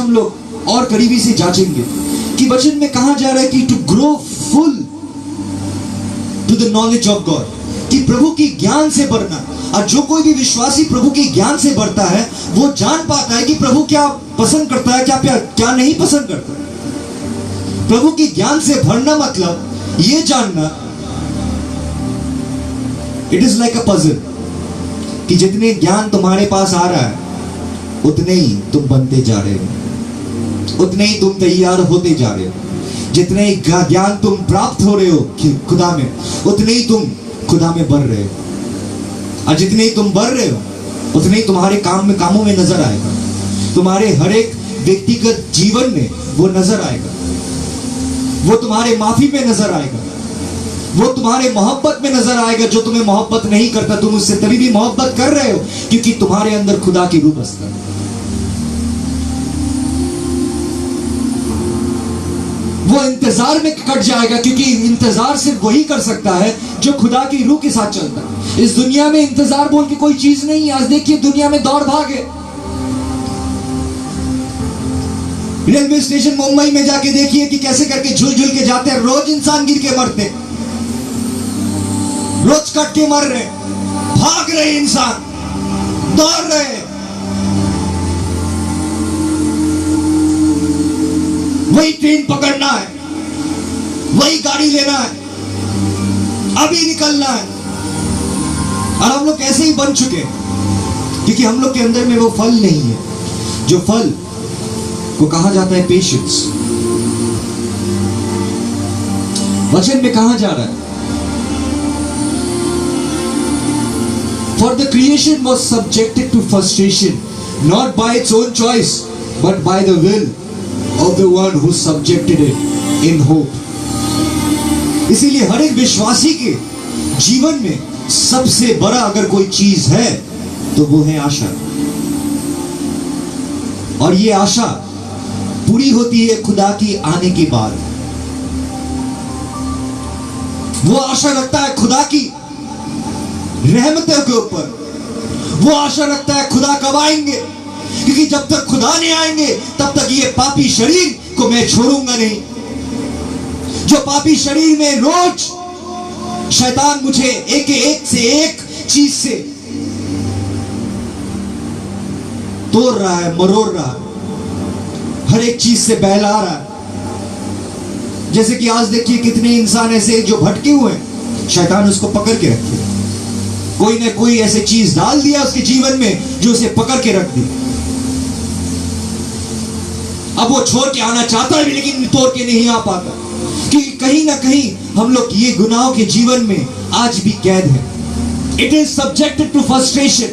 हम लोग और करीबी से जांचेंगे कि वचन में कहा जा रहा है कि to grow full to the knowledge of God, कि प्रभु की ज्ञान से बढ़ना। और जो कोई भी विश्वासी प्रभु के ज्ञान से बढ़ता है वो जान पाता है कि प्रभु क्या पसंद करता है, क्या नहीं पसंद करता है। प्रभु की ज्ञान से भरना मतलब ये जानना, it is like a puzzle, कि जितने ज्ञान तुम्हारे पास आ रहा है उतने ही तुम बनते जा रहे हो, उतने ही तुम तैयार होते जा रहे हो। जितने ही ज्ञान तुम प्राप्त हो रहे हो खुदा में, उतने ही तुम खुदा में बढ़ रहे हो। और जितने ही तुम बढ़ रहे हो उतने ही तुम्हारे कामों में नजर आएगा, तुम्हारे हर एक व्यक्तिगत जीवन में वो नजर आएगा, वो तुम्हारे माफी में नजर आएगा, वो तुम्हारे मोहब्बत में नजर आएगा। जो तुम्हें मोहब्बत नहीं करता तुम उससे तभी भी मोहब्बत कर रहे हो क्योंकि तुम्हारे अंदर खुदा की रूह बसता है। वो इंतजार में कट जाएगा क्योंकि इंतजार सिर्फ वही कर सकता है जो खुदा की रूह के साथ चलता है। इस दुनिया में इंतजार बोल के कोई चीज नहीं है। आज देखिए दुनिया में दौड़ भाग है। रेलवे स्टेशन मुंबई में जाके देखिए कि कैसे करके झुल झुल के जाते हैं, रोज इंसान गिर के मरते, रोज कट के मर रहे, भाग रहे इंसान, दौड़ रहे। वही ट्रेन पकड़ना है, वही गाड़ी लेना है, अभी निकलना है। और हम लोग ऐसे ही बन चुके क्योंकि हम लोग के अंदर में वो फल नहीं है जो फल को कहा जाता है पेशेंस। वचन में कहा जा रहा है, for the creation was subjected to frustration not by its own choice but by the will of the one who subjected it in hope। इसीलिए हर एक विश्वासी के जीवन में सबसे बड़ा अगर कोई चीज है तो वो है आशा। और ये आशा पूरी होती है खुदा की आने के बाद। वो आशा रखता है खुदा की रहमतों के ऊपर, वो आशा रखता है खुदा कब आएंगे, क्योंकि जब तक खुदा नहीं आएंगे तब तक ये पापी शरीर को मैं छोड़ूंगा नहीं। जो पापी शरीर में रोज शैतान मुझे एक से एक चीज से तोड़ रहा है, मरोड़ रहा है, हर एक चीज से बहला रहा है। जैसे कि आज देखिए कितने इंसान ऐसे जो भटके हुए हैं, शैतान उसको पकड़ के रखे, कोई ना कोई ऐसे चीज डाल दिया उसके जीवन में जो उसे पकड़ के रख दी। अब वो छोड़ के आना चाहता है लेकिन तोड़ के नहीं आ पाता, क्योंकि कहीं ना कहीं हम लोग ये गुनाहों के जीवन में आज भी कैद है। It is subjected to frustration.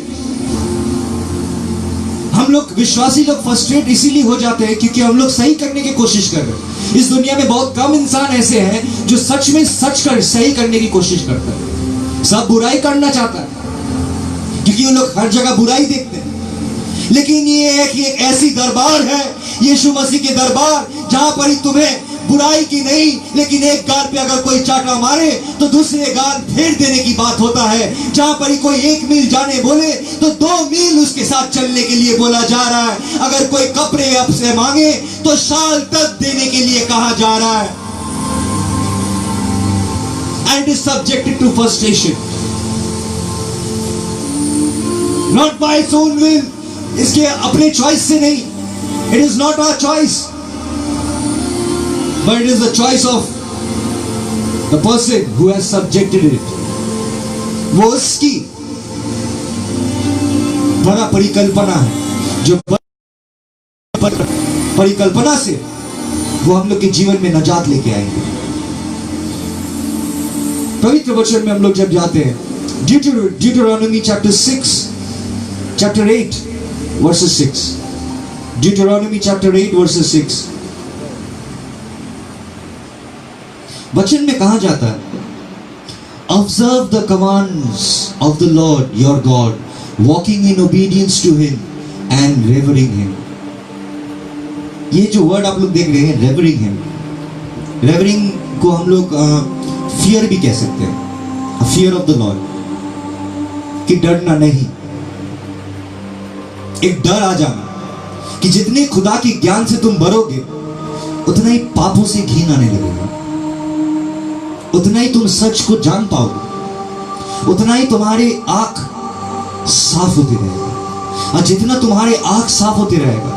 हम लोग विश्वासी लोग फ्रस्ट्रेट इसीलिए हो जाते हैं क्योंकि हम लोग सही करने की कोशिश कर रहे हैं। इस दुनिया में बहुत कम इंसान ऐसे हैं जो सच में सही करने की कोशिश करता है। सब बुराई करना चाहता है क्योंकि वो लोग हर जगह बुराई देखते हैं। लेकिन ये एक ऐसी दरबार है, यीशु मसीह के दरबार, जहां पर ही तुम्हें बुराई की नहीं लेकिन एक गाल पे अगर कोई चाटा मारे तो दूसरे गाल फेर देने की बात होता है। जहां पर ही कोई 1 मील जाने बोले तो 2 मील उसके साथ चलने के लिए बोला जा रहा है। अगर कोई कपड़े आपसे मांगे तो शाल तक देने के लिए कहा जा रहा है। And is subjected to frustration, not by its own will, इसके अपने चॉइस से नहीं। It is not our choice, but it is the choice of the person who has subjected it। वो उसकी बड़ा परिकल्पना है, जो परिकल्पना से वो हम लोग के जीवन में नजात लेके आएंगे। पवित्र वचन में हम लोग जब जाते हैं, Deuteronomy chapter 8 verses 6, Deuteronomy chapter 8 verses 6, वचन में कहा जाता है, observe the commands of the Lord your God, walking in obedience to him and revering him। ये जो वर्ड आप लोग देख रहे हैं, revering him, revering को हम लोग फियर भी कह सकते हैं, फियर ऑफ द लॉर्ड, कि डरना नहीं, एक डर आ जाना कि जितने खुदा के ज्ञान से तुम भरोगे, उतना ही पापों से घिन आने लगेगा, उतना ही तुम सच को जान पाओगे, उतना ही तुम्हारे आंख साफ होती रहेगा। और जितना तुम्हारे आंख साफ होते रहेगा,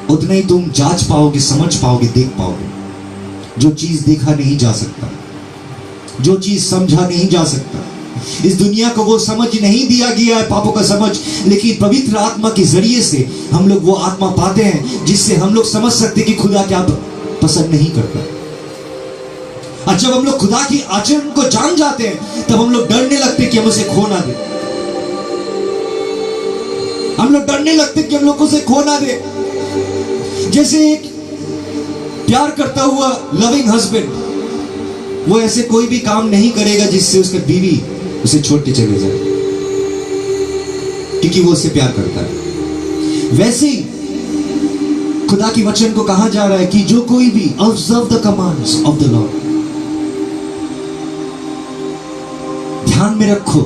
उतना ही तुम जांच पाओगे, समझ पाओगे, देख पाओगे। जो चीज देखा नहीं जा सकता, जो चीज समझा नहीं जा सकता, इस दुनिया को वो समझ नहीं दिया गया है, पापों का समझ, लेकिन पवित्र आत्मा के जरिए से हम लोग वो आत्मा पाते हैं जिससे हम लोग समझ सकते कि खुदा क्या पसंद नहीं करता। और जब हम लोग खुदा की आचरण को जान जाते हैं, तब हम लोग डरने लगते कि हम उसे खो ना दे। हम लोग डरने लगते कि हम लोग उसे खो ना दे। जैसे एक प्यार करता हुआ लविंग हस्बैंड, वो ऐसे कोई भी काम नहीं करेगा जिससे उसका बीवी उसे छोड़ के चले जाए, क्योंकि वो उससे प्यार करता है। वैसे ही खुदा की वचन को कहा जा रहा है कि जो कोई भी observe the commands of the Lord, ध्यान में रखो।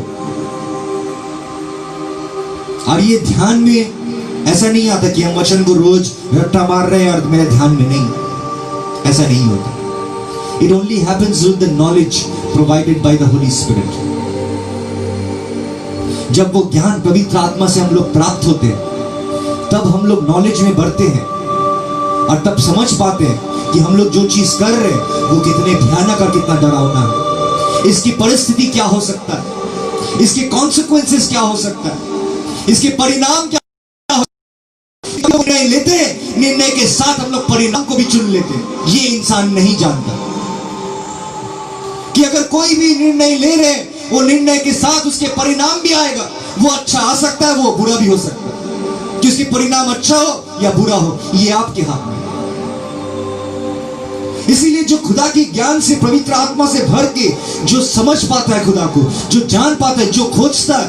और ये ध्यान में ऐसा नहीं आता कि हम वचन को रोज रट्टा मार रहे हैं और मेरे ध्यान में नहीं, ऐसा नहीं होता। It only happens with the knowledge provided by the Holy Spirit. जब वो ज्ञान पवित्र आत्मा से हम लोग प्राप्त होते हैं, तब हम लोग नॉलेज में बढ़ते हैं और तब समझ पाते हैं कि हम लोग जो चीज कर रहे हैं वो कितने भयानक और कितना डरावना है। इसकी परिस्थिति क्या हो सकता है, इसके कॉन्सिक्वेंसेस क्या हो सकता है, इसके परिणाम क्या हो सकता है। निर्णय लेते हैं, निर्णय के साथ हम लोग परिणाम को भी चुन लेते हैं। ये इंसान नहीं जानता कि अगर कोई भी निर्णय ले रहे, वो निर्णय के साथ उसके परिणाम भी आएगा। वो अच्छा आ सकता है, वो बुरा भी हो सकता है। कि उसके परिणाम अच्छा हो या बुरा हो, ये आपके हाथ में। इसीलिए जो खुदा के ज्ञान से, पवित्र आत्मा से भर के जो समझ पाता है खुदा को, जो जान पाता है, जो खोजता है,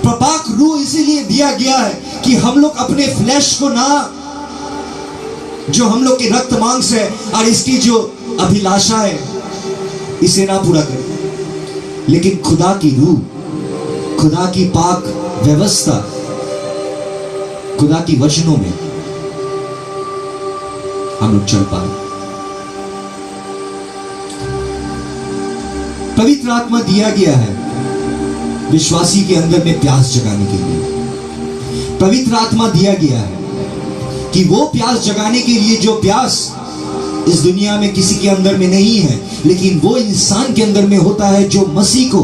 प्रपाक रूह इसीलिए दिया गया है कि हम लोग अपने फ्लैश को ना, जो हम लोग के रक्त मांस है और इसकी जो अभिलाषा है, इसे ना पूरा करें, लेकिन खुदा की रूह, खुदा की पाक व्यवस्था, खुदा की वचनों में हम लोग चल पाए। पवित्र आत्मा दिया गया है विश्वासी के अंदर में प्यास जगाने के लिए। पवित्र आत्मा दिया गया है कि वो प्यास जगाने के लिए जो प्यास इस दुनिया में किसी के अंदर में नहीं है, लेकिन वो इंसान के अंदर में होता है जो मसीह को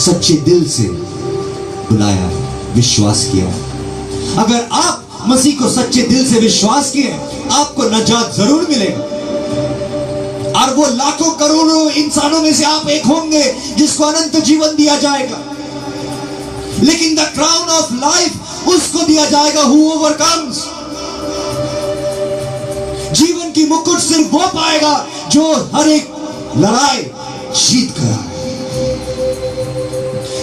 सच्चे दिल से बुलाया है, विश्वास किया है। अगर आप मसीह को सच्चे दिल से विश्वास किए, आपको नजात जरूर मिलेगा। और वो लाखों करोड़ों इंसानों में से आप एक होंगे जिसको अनंत जीवन दिया जाएगा। लेकिन द क्राउन ऑफ लाइफ उसको दिया जाएगा हु ओवरकम्स। जीवन की मुकुट सिर्फ वो पाएगा जो हर एक लड़ाई जीत गया,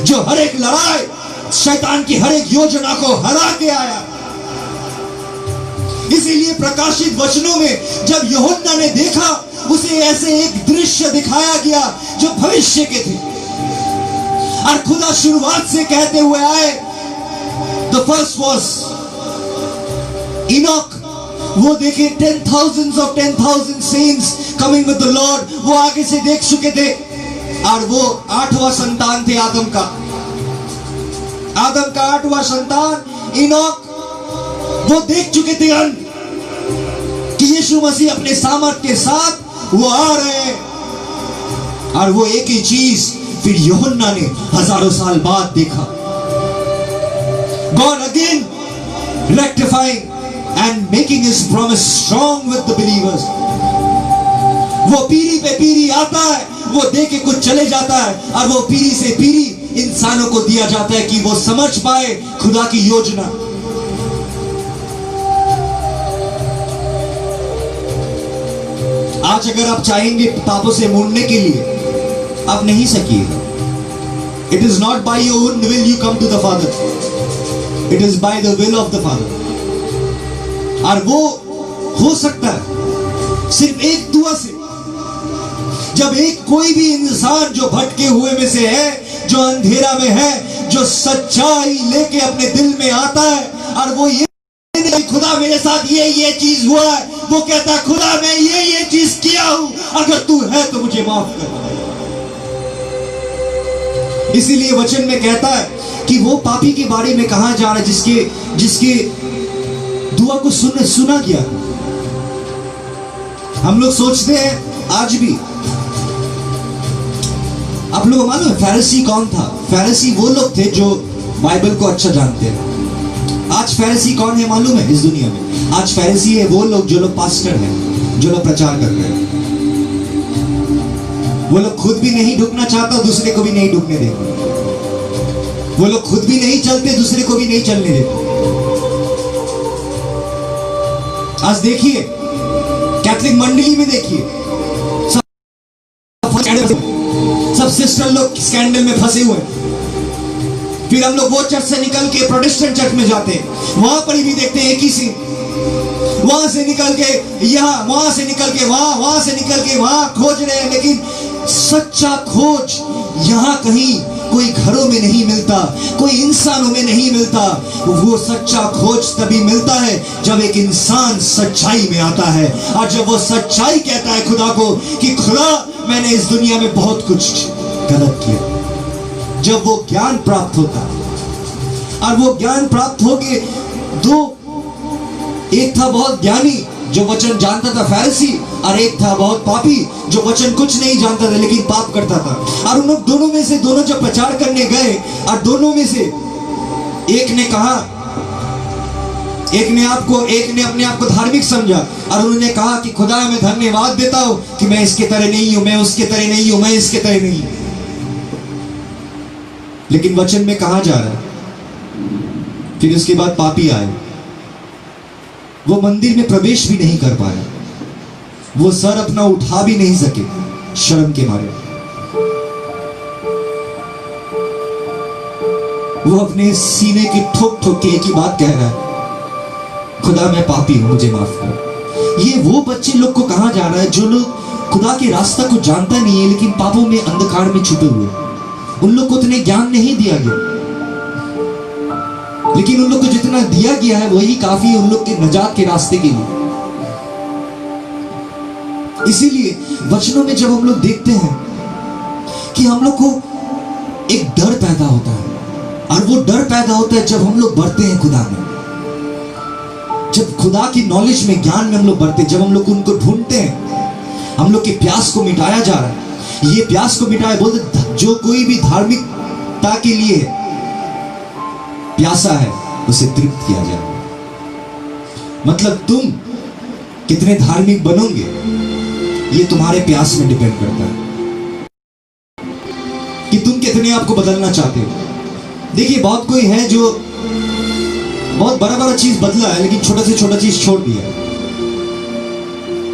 जो हर एक लड़ाई, शैतान की हर एक योजना को हरा के आया। इसीलिए प्रकाशित वचनों में जब यूहन्ना ने देखा, उसे ऐसे एक दृश्य दिखाया गया जो भविष्य के थे। और खुदा शुरुआत से कहते हुए आए, द फर्स्ट वाज इनॉक। वो देखे 10,000s of 10,000 saints coming with the Lord, वो आगे से देख चुके थे। और वो 8वां संतान थे आदम का 8वां संतान इनॉक। वो देख चुके थे कि यीशु मसीह अपने सामर्थ के साथ वो आ रहे हैं। और वो एक ही चीज फिर यूहन्ना ने हजारों साल बाद देखा। God again rectifying and making his promise strong with the believers. वो पीढ़ी पे पीढ़ी आता है, वो दे के कुछ चले जाता है, और वो पीढ़ी से पीढ़ी इंसानों को दिया जाता है कि वो समझ पाए खुदा की योजना। आज अगर आप चाहेंगे पापों से मुड़ने के लिए, आप नहीं सकिएगा। It is not by your own will you come to the Father. It is by the will of the Father. और वो हो सकता है सिर्फ एक दुआ से। जब एक कोई भी इंसान जो भटके हुए में से है, जो अंधेरा में है, जो जो सच्चाई लेके अपने दिल में आता है और वो ये नहीं खुदा मेरे साथ ये चीज हुआ है, वो कहता है खुदा मैं ये चीज किया हूं, अगर तू है तो मुझे माफ कर। इसीलिए वचन में कहता है कि वो पापी के बारे में कहा जा रहा है जिसके दुआ को सुना गया। हम लोग सोचते हैं आज भी, आप लोगों को मालूम है फैरिसी कौन था? फैरिसी वो लोग थे जो बाइबल को अच्छा जानते हैं। आज फैरिसी कौन है मालूम है इस दुनिया में? आज फैरिसी है वो लोग जो लोग पास्टर हैं, जो लोग प्रचार कर रहे हैं। वो लोग खुद भी नहीं ढुकना चाहता, दूसरे को भी नहीं ढुकने देता। वो लोग खुद भी नहीं चलते, दूसरे को भी नहीं चलने देते। आज देखिए कैथलिक मंडली में देखिए सब सिस्टर लोग स्कैंडल में फंसे हुए हैं। फिर हम लोग वो चर्च से निकल के प्रोटेस्टेंट चर्च में जाते हैं, वहां पर भी देखते हैं एक ही सीन। वहां से निकल के यहां, वहां से निकल के वहां, वहां से निकल के वहां खोज रहे हैं, लेकिन सच्चा खोज यहां कहीं कोई घरों में नहीं मिलता, कोई इंसानों में नहीं मिलता। वो सच्चा खोज तभी मिलता है जब एक इंसान सच्चाई में आता है, और जब वो सच्चाई कहता है खुदा को कि खुदा मैंने इस दुनिया में बहुत कुछ गलत किया। जब वो ज्ञान प्राप्त होता है, और वो ज्ञान प्राप्त होके एक था बहुत ज्ञानी जो वचन जानता था फैरिसी, और एक था बहुत पापी जो वचन कुछ नहीं जानता था लेकिन पाप करता था। और उन लोग दोनों में से दोनों जब प्रचार करने गए, और दोनों में से एक ने कहा, एक ने अपने आप को धार्मिक समझा, और उन्होंने कहा कि खुदा मैं धन्यवाद देता हूं कि मैं इसके तरह नहीं हूं, मैं उसके तरह नहीं हूं, मैं इसके तरह नहीं हूं। लेकिन वचन में कहा जा रहा है फिर उसके बाद पापी आए, वो मंदिर में प्रवेश भी नहीं कर पाया, वो सर अपना उठा भी नहीं सके शर्म के मारे। वो अपने सीने की ठोक ठोक के एक ही बात कह रहा है, खुदा मैं पापी हूं, मुझे माफ कर। ये वो बच्चे लोग को कहा जा रहा है जो लोग खुदा के रास्ता को जानता नहीं है लेकिन पापों में अंधकार में छुपे हुए। उन लोग को उतने ज्ञान नहीं दिया गया, लेकिन उन लोग को जितना दिया गया है वही काफी है उन लोग के नजात के रास्ते के लिए। इसीलिए वचनों में जब हम लोग देखते हैं कि हम लोग को एक डर पैदा होता है, और वो डर पैदा होता है जब हम लोग बढ़ते हैं खुदा में, जब खुदा की नॉलेज में, ज्ञान में हम लोग बढ़ते हैं, जब हम लोग उनको ढूंढते हैं, हम लोग के प्यास को मिटाया जा रहा है। ये प्यास को मिटाया बोलते जो कोई भी धार्मिकता के लिए प्यासा है उसे तृप्त किया जाए। मतलब तुम कितने धार्मिक बनोगे ये तुम्हारे प्यास में डिपेंड करता है कि तुम कितने आपको बदलना चाहते हो। देखिए बहुत कोई है जो बहुत बड़ा बड़ा चीज बदला है लेकिन छोटा से छोटा चीज छोड़ दिया,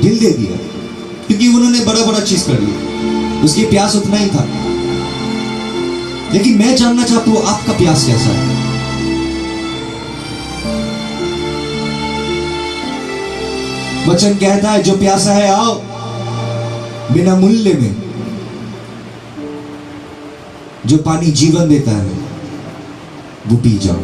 दिल दे दिया, क्योंकि उन्होंने बड़ा बड़ा चीज कर लिया, उसकी प्यास उतना ही था। लेकिन मैं जानना चाहता हूं आपका प्यास कैसा है। वचन कहता है जो प्यासा है आओ, बिना मूल्य में, जो पानी जीवन देता है वो पी जाओ।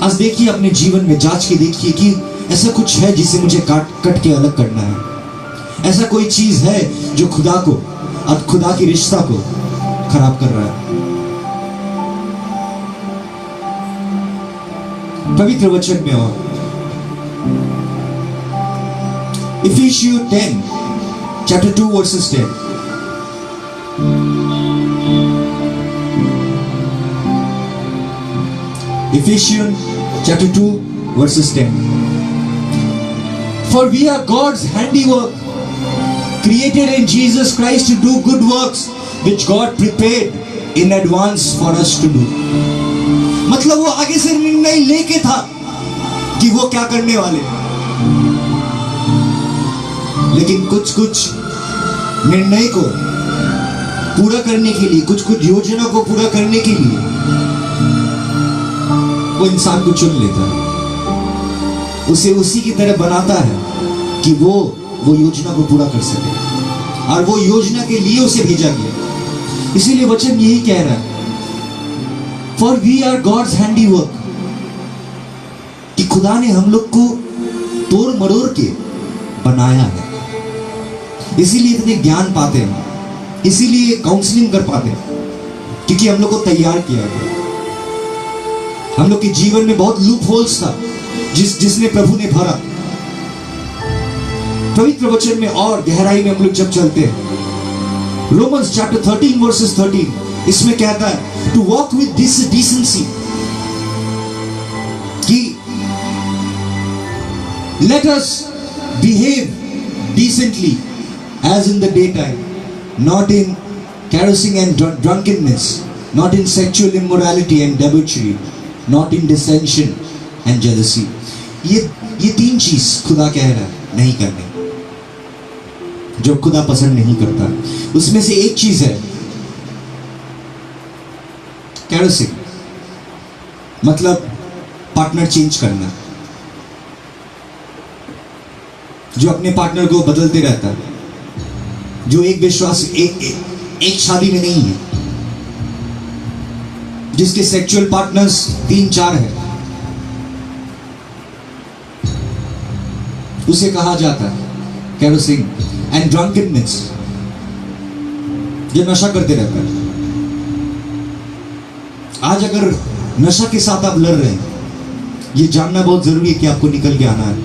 आज देखिए अपने जीवन में जांच के देखिए कि ऐसा कुछ है जिसे मुझे कट के अलग करना है। ऐसा कोई चीज है जो खुदा को और खुदा की रिश्ता को खराब कर रहा है। पवित्र वचन में और Ephesians 10 chapter 2 verses 10, Ephesians chapter 2 verses 10. For we are God's handiwork, created in Jesus Christ to do good works which God prepared in advance for us to do. मतलब वो आगे से निर्णय लेके था कि वो क्या करने वाले, लेकिन कुछ कुछ निर्णय को पूरा करने के लिए, कुछ कुछ योजना को पूरा करने के लिए वो इंसान को चुन लेता है, उसे उसी की तरह बनाता है कि वो योजना को पूरा कर सके। और वो योजना के लिए उसे भेजा गया। इसीलिए वचन यही कह रहा है, for we are God's handiwork, कि खुदा ने हम लोग को तोड़ मरोड़ के बनाया है। इसीलिए इतने ज्ञान पाते हैं, इसीलिए काउंसलिंग कर पाते हैं, क्योंकि हम लोग को तैयार किया गया। हम लोग के जीवन में बहुत लूप होल्स था जिसने प्रभु ने भरा। पवित्र वचन में और गहराई में हम लोग जब चलते हैं, रोमन्स चैप्टर 13 वर्सेस 13, इसमें कहता है to walk with this decency, कि let us behave decently as in the daytime, not in carousing and drunkenness, not in sexual immorality and debauchery, not in dissension and jealousy. ये तीन चीज खुदा कह रहा है नहीं करने, जो खुदा पसंद नहीं करता। उसमें से एक चीज है कैरोसिंग, मतलब पार्टनर चेंज करना, जो अपने पार्टनर को बदलते रहता है, जो एक विश्वास एक शादी में नहीं है, जिसके सेक्सुअल पार्टनर्स 3-4 है, उसे कहा जाता है कैरोसिंग। एंड ड्रंकनेस, जो नशा करते रहता है। आज अगर नशा के साथ आप लड़ रहे हैं, ये जानना बहुत जरूरी है कि आपको निकल के आना है,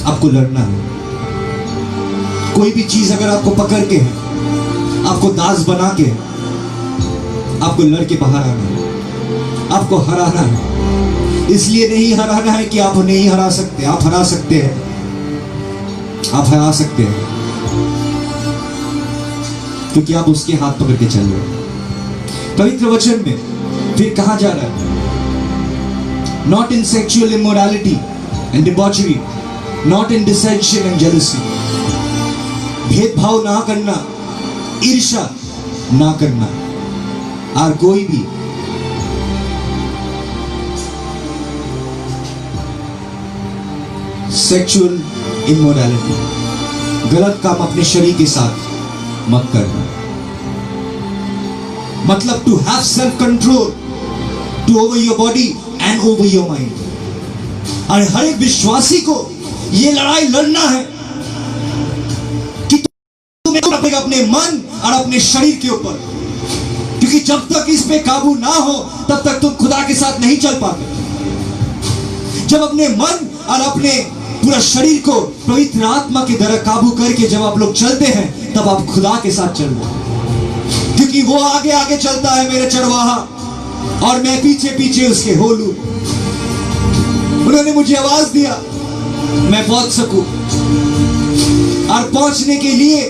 आपको लड़ना है। कोई भी चीज अगर आपको पकड़ के है, आपको दास बना के, आपको लड़ के बाहर आना है, आपको हराना है। इसलिए नहीं हराना है कि आप नहीं हरा सकते, आप हरा सकते हैं, आप हरा सकते हैं, क्योंकि आप उसके हाथ पकड़ के चल रहे हैं। पवित्र वचन में फिर कहा जा रहा है, not in sexual immorality and debauchery, not in डिसेंशन and jealousy, भेदभाव ना करना, ईर्ष्या ना करना, और कोई भी सेक्सुअल इमोरालिटी, गलत काम अपने शरीर के साथ मत करना। मतलब to have self control, to over your body and over your mind. और हर एक विश्वासी को ये लड़ाई लड़ना है कि तुम्हें अपने मन और अपने शरीर के ऊपर, क्योंकि जब तक इस पे काबू ना हो तब तक तुम खुदा के साथ नहीं चल पाते। जब अपने मन और अपने पूरा शरीर को पवित्र आत्मा की तरह काबू करके जब आप लोग चलते हैं, तब आप खुदा के साथ चल रहे हैं, क्योंकि वो आगे आगे चलता है मेरे चरवाहा, और मैं पीछे पीछे उसके होलू। उन्होंने मुझे आवाज दिया मैं पहुंच सकूं, और पहुंचने के लिए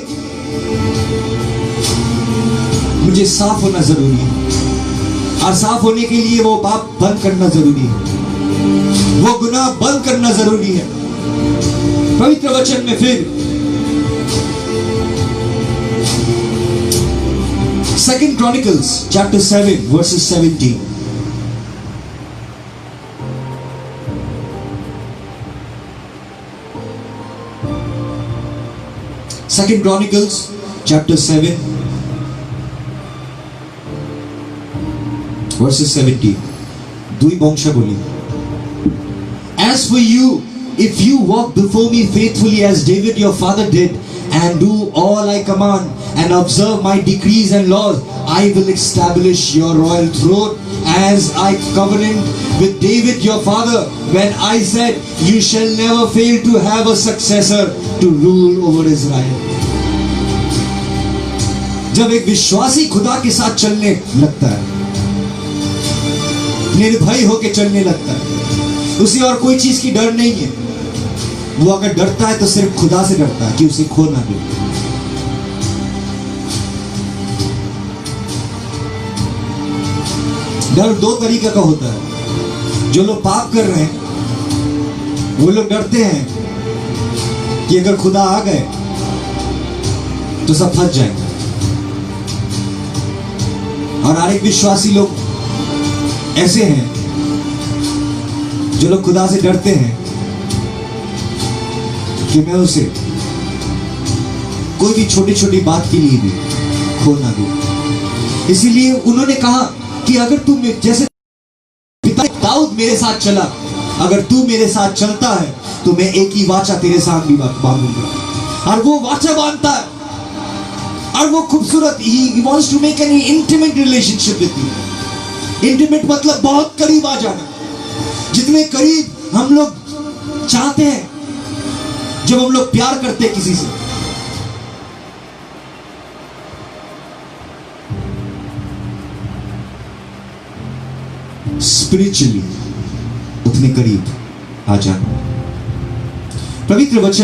मुझे साफ होना जरूरी है, और साफ होने के लिए वो पाप बंद करना जरूरी है, वो गुनाह बंद करना जरूरी है। पवित्र वचन में फिर 2 Chronicles chapter 7 verses 17, Second Chronicles chapter 7 verses 17, দুই বংশা বলি। As for you, if you walk before me faithfully as David your father did, and do all I command, and observe my decrees and laws, I will establish your royal throne as I covenant with David your father, when I said, you shall never fail to have a successor to rule over Israel. जब एक विश्वासी खुदा के साथ चलने लगता है, निर्भय होकर चलने लगता है, उसे और कोई चीज की डर नहीं है। वो अगर डरता है तो सिर्फ खुदा से डरता है कि उसे खो ना दे। डर दो तरीके का होता है। जो लोग पाप कर रहे हैं वो लोग डरते हैं कि अगर खुदा आ गए तो सब फंस जाएंगे, और अनेक विश्वासी लोग ऐसे हैं जो लोग खुदा से डरते हैं कि मैं उसे कोई भी छोटी छोटी बात के लिए भी खो ना दे। इसीलिए उन्होंने कहा कि अगर तू जैसे पिता दाऊद मेरे साथ चला, अगर तू मेरे साथ चलता है तो मैं एक ही वाचा तेरे साथ भी बांधूंगा। और वो वाचा बांधता है, और वो खूबसूरत, he wants to make an intimate relationship with you। Intimate मतलब बहुत करीब आ जाना। जितने करीब हम लोग चाहते हैं, जब हम लोग प्यार करते हैं किसी से, स्पिरिचुअली उतने करीब आ जाना। पवित्र वचन